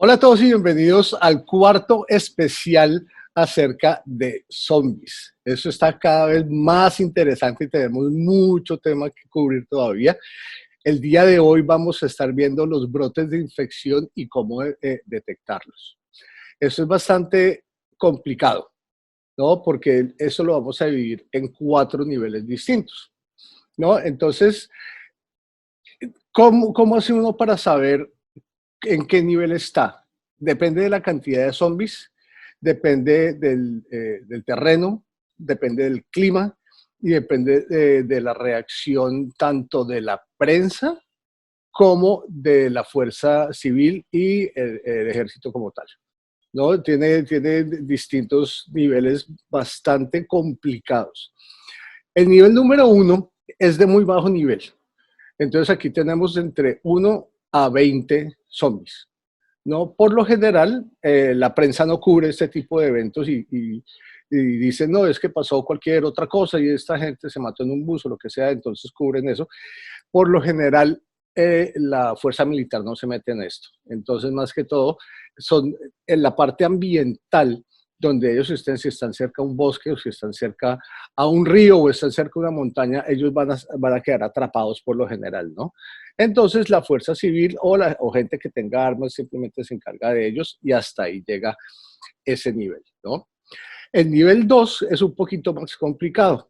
Hola a todos y bienvenidos al cuarto especial acerca de zombies. Eso está cada vez más interesante y tenemos mucho tema que cubrir todavía. El día de hoy vamos a estar viendo los brotes de infección y cómo detectarlos. Eso es bastante complicado, ¿no? Porque eso lo vamos a dividir en 4 niveles distintos, ¿no? Entonces, ¿cómo hace uno para saber en qué nivel está? Depende de la cantidad de zombies, depende del terreno, depende del clima y depende de la reacción tanto de la prensa como de la fuerza civil y el ejército como tal, ¿no? Tiene distintos niveles bastante complicados. El nivel número 1 es de muy bajo nivel. Entonces aquí tenemos entre 1 a 20 zombies, ¿no? Por lo general, la prensa no cubre este tipo de eventos y dicen, no, es que pasó cualquier otra cosa y esta gente se mató en un bus o lo que sea, entonces cubren eso. Por lo general, la fuerza militar no se mete en esto. Entonces, más que todo, son en la parte ambiental, donde ellos estén, si están cerca a un bosque o si están cerca a un río o están cerca a una montaña, ellos van a quedar atrapados por lo general, ¿no? Entonces la fuerza civil o gente que tenga armas simplemente se encarga de ellos y hasta ahí llega ese nivel, ¿no? El nivel 2 es un poquito más complicado,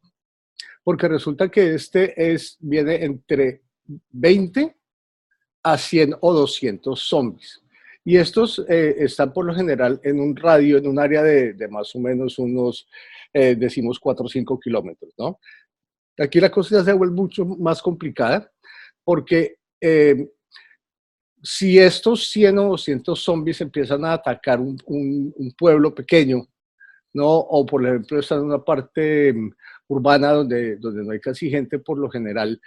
porque resulta que viene entre 20 a 100 o 200 zombies. Y estos están por lo general en un radio, en un área de más o menos unos, decimos, 4 o 5 kilómetros, ¿no? Aquí la cosa se vuelve mucho más complicada porque si estos 100 o 200 zombies empiezan a atacar un pueblo pequeño, ¿no? O por ejemplo están en una parte urbana donde no hay casi gente por lo general,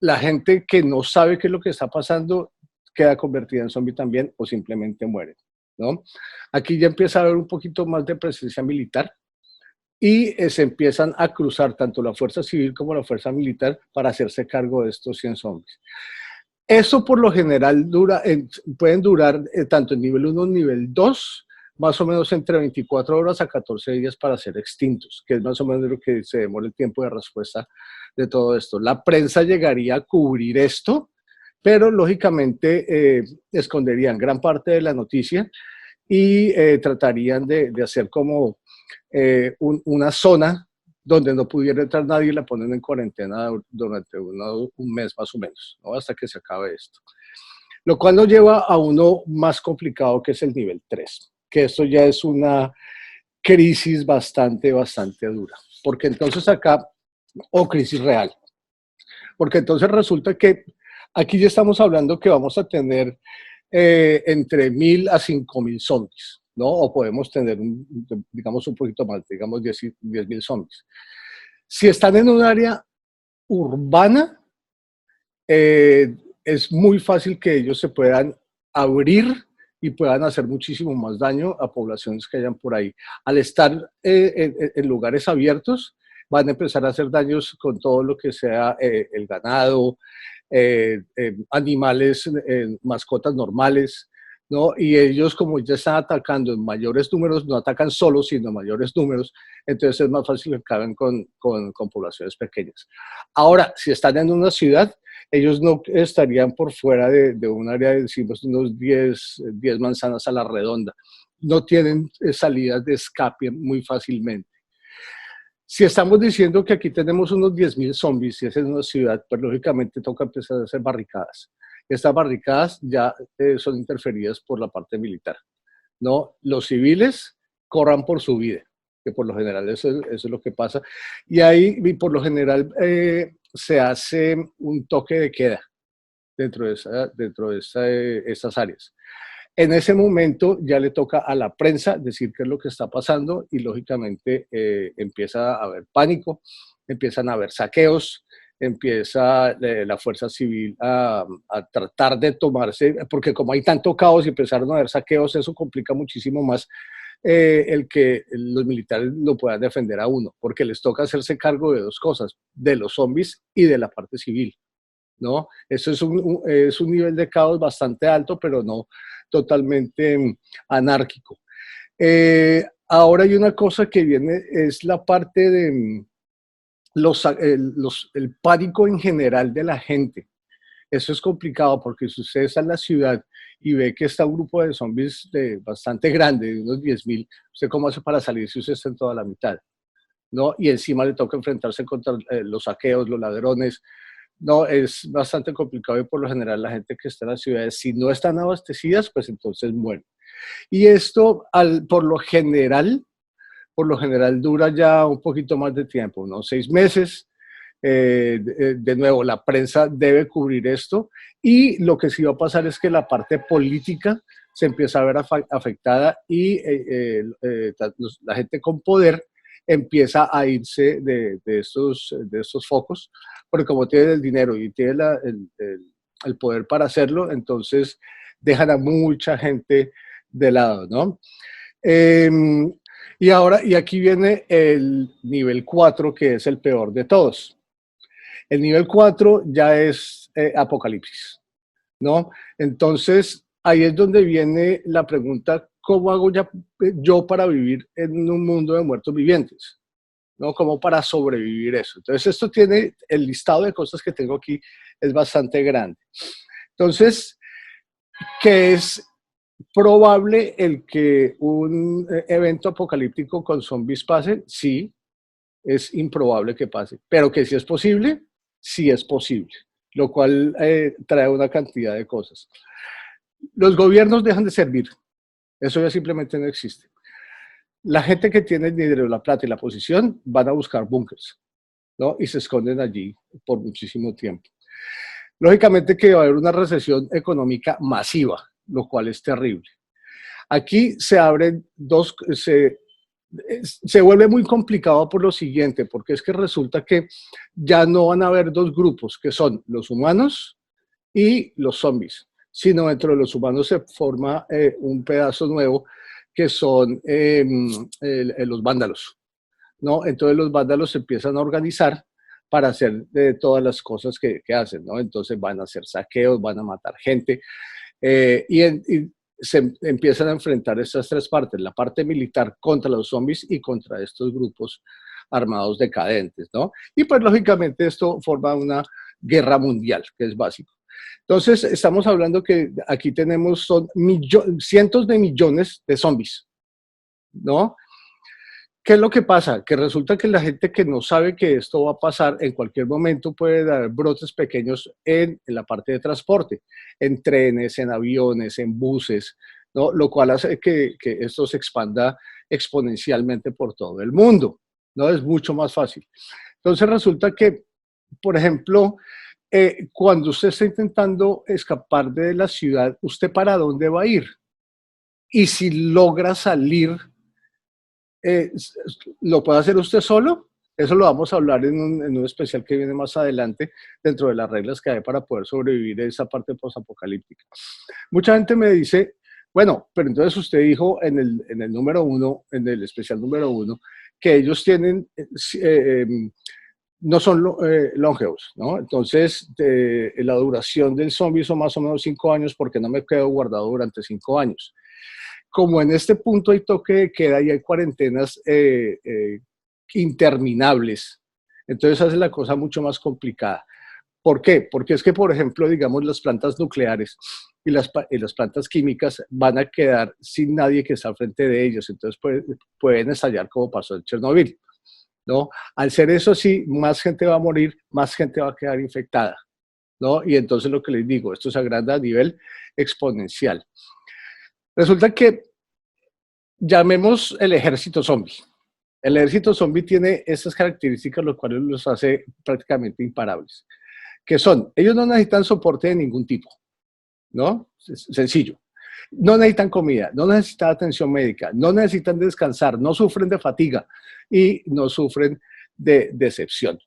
la gente que no sabe qué es lo que está pasando queda convertida en zombie también o simplemente muere, ¿no? Aquí ya empieza a haber un poquito más de presencia militar y se empiezan a cruzar tanto la fuerza civil como la fuerza militar para hacerse cargo de estos 100 zombies. Eso por lo general pueden durar tanto en nivel 1 y nivel 2, más o menos entre 24 horas a 14 días para ser extintos, que es más o menos lo que se demora el tiempo de respuesta de todo esto. La prensa llegaría a cubrir esto, pero lógicamente esconderían gran parte de la noticia y tratarían de hacer como una zona donde no pudiera entrar nadie y la ponen en cuarentena durante un mes más o menos, ¿no? Hasta que se acabe esto. Lo cual nos lleva a uno más complicado, que es el nivel 3, que esto ya es una crisis bastante dura. Porque entonces acá, o crisis real, porque entonces resulta que aquí ya estamos hablando que vamos a tener entre 1000 a 5000 zombies, ¿no? O podemos tener, digamos, un poquito más, digamos 10.000 zombies. Si están en un área urbana, es muy fácil que ellos se puedan abrir y puedan hacer muchísimo más daño a poblaciones que hayan por ahí. Al estar en lugares abiertos, van a empezar a hacer daños con todo lo que sea el ganado, animales, mascotas normales, ¿no? Y ellos, como ya están atacando en mayores números, no atacan solos, sino en mayores números, entonces es más fácil que acaben con poblaciones pequeñas. Ahora, si están en una ciudad, ellos no estarían por fuera de un área de, decimos, unos 10 manzanas a la redonda. No tienen salidas de escape muy fácilmente. Si estamos diciendo que aquí tenemos unos 10.000 zombies y es en una ciudad, pues lógicamente toca empezar a hacer barricadas. Estas barricadas ya son interferidas por la parte militar, ¿no? Los civiles corran por su vida, que por lo general eso es lo que pasa. Y ahí, por lo general, se hace un toque de queda dentro de esas áreas. En ese momento ya le toca a la prensa decir qué es lo que está pasando y lógicamente empieza a haber pánico, empiezan a haber saqueos, empieza la fuerza civil a tratar de tomarse, porque como hay tanto caos y empezaron a haber saqueos, eso complica muchísimo más el que los militares lo puedan defender a uno, porque les toca hacerse cargo de dos cosas, de los zombies y de la parte civil, ¿no? Eso es un nivel de caos bastante alto, pero no totalmente anárquico. Ahora hay una cosa que viene, es la parte de el pánico en general de la gente. Eso es complicado porque si usted está en la ciudad y ve que está un grupo de zombies bastante grande, de unos 10.000, ¿usted cómo hace para salir si usted está en toda la mitad? ¿No? Y encima le toca enfrentarse contra los saqueos, los ladrones. No, es bastante complicado y por lo general la gente que está en las ciudades, si no están abastecidas, pues entonces mueren. Y esto, por lo general dura ya un poquito más de tiempo, unos 6 meses. De nuevo, la prensa debe cubrir esto y lo que sí va a pasar es que la parte política se empieza a ver afectada y la gente con poder empieza a irse de estos focos, porque como tienen el dinero y tienen el poder para hacerlo, entonces dejan a mucha gente de lado, ¿no? Eh, y aquí viene el nivel 4, que es el peor de todos. El nivel 4 ya es apocalipsis, ¿no? Entonces, ahí es donde viene la pregunta, ¿cómo hago yo para vivir en un mundo de muertos vivientes? ¿No? ¿Cómo para sobrevivir eso? Entonces, esto tiene, el listado de cosas que tengo aquí es bastante grande. Entonces, ¿qué es probable el que un evento apocalíptico con zombies pase? Sí, es improbable que pase, pero que si es posible, sí es posible, lo cual trae una cantidad de cosas. Los gobiernos dejan de servir, eso ya simplemente no existe. La gente que tiene el dinero, la plata y la posición van a buscar búnkers, ¿no? Y se esconden allí por muchísimo tiempo. Lógicamente que va a haber una recesión económica masiva, lo cual es terrible. Aquí se abren se vuelve muy complicado por lo siguiente, porque es que resulta que ya no van a haber dos grupos, que son los humanos y los zombies, sino dentro de los humanos se forma un pedazo nuevo que son los vándalos, ¿no? Entonces los vándalos se empiezan a organizar para hacer todas las cosas que hacen, ¿no? Entonces van a hacer saqueos, van a matar gente, y se empiezan a enfrentar estas tres partes, la parte militar contra los zombies y contra estos grupos armados decadentes, ¿no? Y pues lógicamente esto forma una guerra mundial, que es básico. Entonces estamos hablando que aquí tenemos cientos de millones de zombies, ¿no? ¿Qué es lo que pasa? Que resulta que la gente que no sabe que esto va a pasar en cualquier momento puede haber brotes pequeños en la parte de transporte, en trenes, en aviones, en buses, ¿no? Lo cual hace que esto se expanda exponencialmente por todo el mundo, ¿no? Es mucho más fácil. Entonces resulta que, por ejemplo, cuando usted está intentando escapar de la ciudad, ¿usted para dónde va a ir? Y si logra salir, eh, ¿lo puede hacer usted solo? Eso lo vamos a hablar en un especial que viene más adelante, dentro de las reglas que hay para poder sobrevivir a esa parte posapocalíptica. Mucha gente me dice, bueno, pero entonces usted dijo en el número 1, en el especial número 1, que ellos tienen, no son longevos, ¿no? Entonces, la duración del zombie son más o menos 5 años, porque no me quedo guardado durante 5 años. Como en este punto hay toque de queda y hay cuarentenas interminables, entonces hace la cosa mucho más complicada. ¿Por qué? Porque es que, por ejemplo, digamos, las plantas nucleares y las plantas químicas van a quedar sin nadie que está al frente de ellos, entonces pueden estallar como pasó en Chernobyl, ¿no? Al ser eso así, más gente va a morir, más gente va a quedar infectada, ¿no? Y entonces lo que les digo, esto se agranda a nivel exponencial. Resulta que llamemos el ejército zombie. El ejército zombie tiene estas características, lo cual los hace prácticamente imparables, que son, ellos no necesitan soporte de ningún tipo, ¿no? Es sencillo. No necesitan comida, no necesitan atención médica, no necesitan descansar, no sufren de fatiga y no sufren de decepción,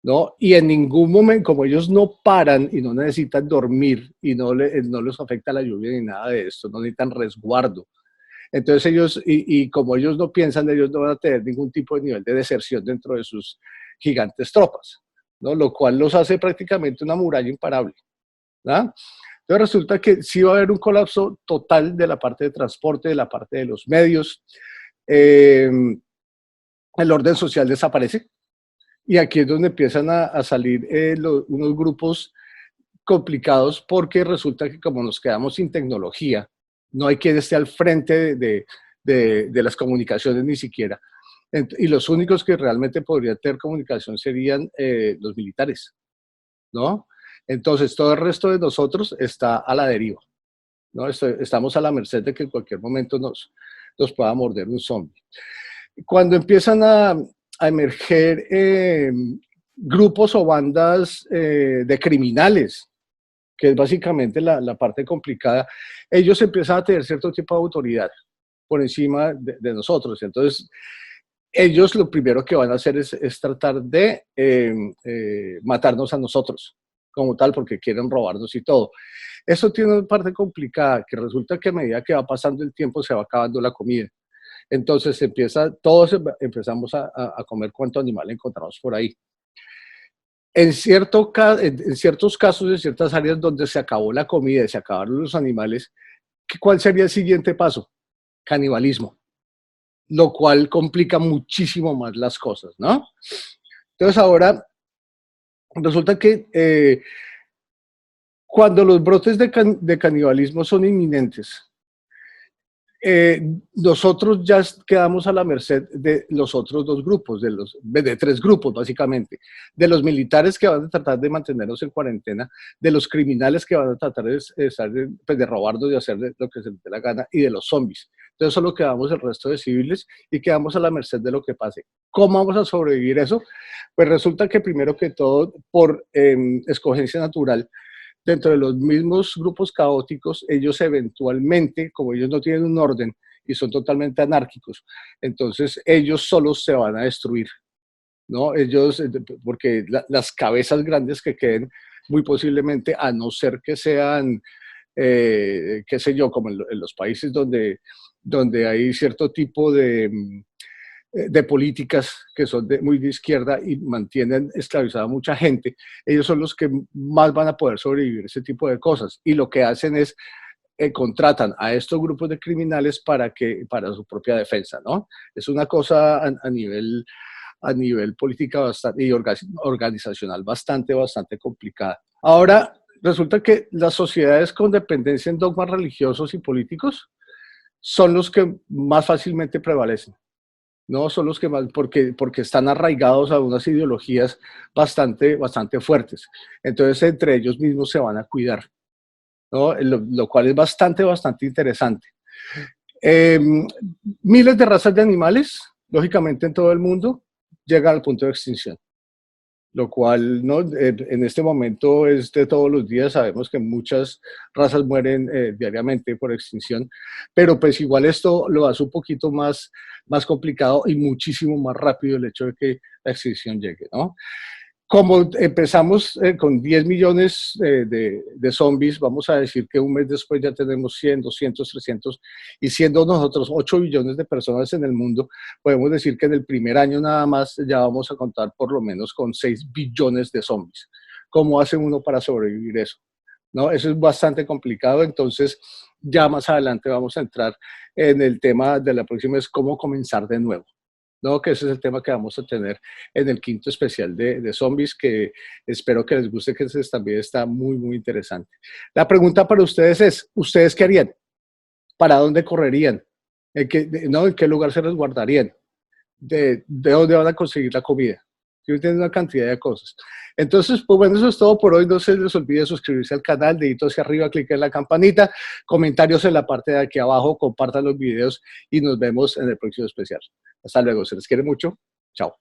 ¿no? Y en ningún momento, como ellos no paran y no necesitan dormir y no les afecta la lluvia ni nada de esto, no necesitan resguardo. Entonces ellos, y como ellos no piensan, ellos no van a tener ningún tipo de nivel de deserción dentro de sus gigantes tropas, ¿no? Lo cual los hace prácticamente una muralla imparable, ¿no? Entonces resulta que sí va a haber un colapso total de la parte de transporte, de la parte de los medios. Eh, el orden social desaparece y aquí es donde empiezan a salir unos grupos complicados porque resulta que como nos quedamos sin tecnología, no hay quien esté al frente de las comunicaciones ni siquiera. Y los únicos que realmente podrían tener comunicación serían los militares, ¿no? Entonces todo el resto de nosotros está a la deriva, ¿no? Estamos a la merced de que en cualquier momento nos pueda morder un zombie. Cuando empiezan a emerger grupos o bandas de criminales, que es básicamente la parte complicada, ellos empiezan a tener cierto tipo de autoridad por encima de nosotros. Entonces, ellos lo primero que van a hacer es tratar de matarnos a nosotros, como tal, porque quieren robarnos y todo. Eso tiene una parte complicada, que resulta que a medida que va pasando el tiempo se va acabando la comida. Entonces todos empezamos a comer cuanto animal encontramos por ahí. En ciertos casos, en ciertas áreas donde se acabó la comida y se acabaron los animales, ¿cuál sería el siguiente paso? Canibalismo, lo cual complica muchísimo más las cosas, ¿no? Entonces ahora resulta que cuando los brotes de canibalismo son inminentes, nosotros ya quedamos a la merced de los otros dos grupos, de tres grupos básicamente, de los militares que van a tratar de mantenernos en cuarentena, de los criminales que van a tratar de robarnos y hacer lo que se les dé la gana, y de los zombies. Entonces solo quedamos el resto de civiles y quedamos a la merced de lo que pase. ¿Cómo vamos a sobrevivir eso? Pues resulta que primero que todo, por escogencia natural, dentro de los mismos grupos caóticos, ellos eventualmente, como ellos no tienen un orden y son totalmente anárquicos, entonces ellos solos se van a destruir, ¿no? Ellos, porque las cabezas grandes que queden, muy posiblemente, a no ser que sean, qué sé yo, como en los países donde hay cierto tipo de políticas que son muy de izquierda y mantienen esclavizada a mucha gente, ellos son los que más van a poder sobrevivir ese tipo de cosas. Y lo que hacen es contratan a estos grupos de criminales para su propia defensa, ¿no? Es una cosa a nivel política bastante, y organizacional bastante complicada. Ahora, resulta que las sociedades con dependencia en dogmas religiosos y políticos son los que más fácilmente prevalecen. No son los que más, porque están arraigados a unas ideologías bastante fuertes. Entonces, entre ellos mismos se van a cuidar, ¿no? Lo cual es bastante interesante. Miles de razas de animales, lógicamente en todo el mundo, llegan al punto de extinción, lo cual, ¿no? En este momento es de todos los días, sabemos que muchas razas mueren diariamente por extinción, pero pues igual esto lo hace un poquito más complicado y muchísimo más rápido el hecho de que la extinción llegue, ¿no? Como empezamos con 10 millones de zombies, vamos a decir que un mes después ya tenemos 100, 200, 300, y siendo nosotros 8 billones de personas en el mundo, podemos decir que en el primer año nada más ya vamos a contar por lo menos con 6 billones de zombies. ¿Cómo hace uno para sobrevivir eso? ¿No? Eso es bastante complicado, entonces ya más adelante vamos a entrar en el tema de la próxima, es cómo comenzar de nuevo. ¿No? Que ese es el tema que vamos a tener en el quinto especial de zombies, que espero que les guste, que ese también está muy interesante. La pregunta para ustedes es, ¿ustedes qué harían? ¿Para dónde correrían? ¿En qué lugar se resguardarían? ¿De dónde van a conseguir la comida? Tienen una cantidad de cosas. Entonces, pues bueno, eso es todo por hoy. No se les olvide suscribirse al canal, dedito hacia arriba, clique en la campanita, comentarios en la parte de aquí abajo, compartan los videos y nos vemos en el próximo especial. Hasta luego, se les quiere mucho. Chao.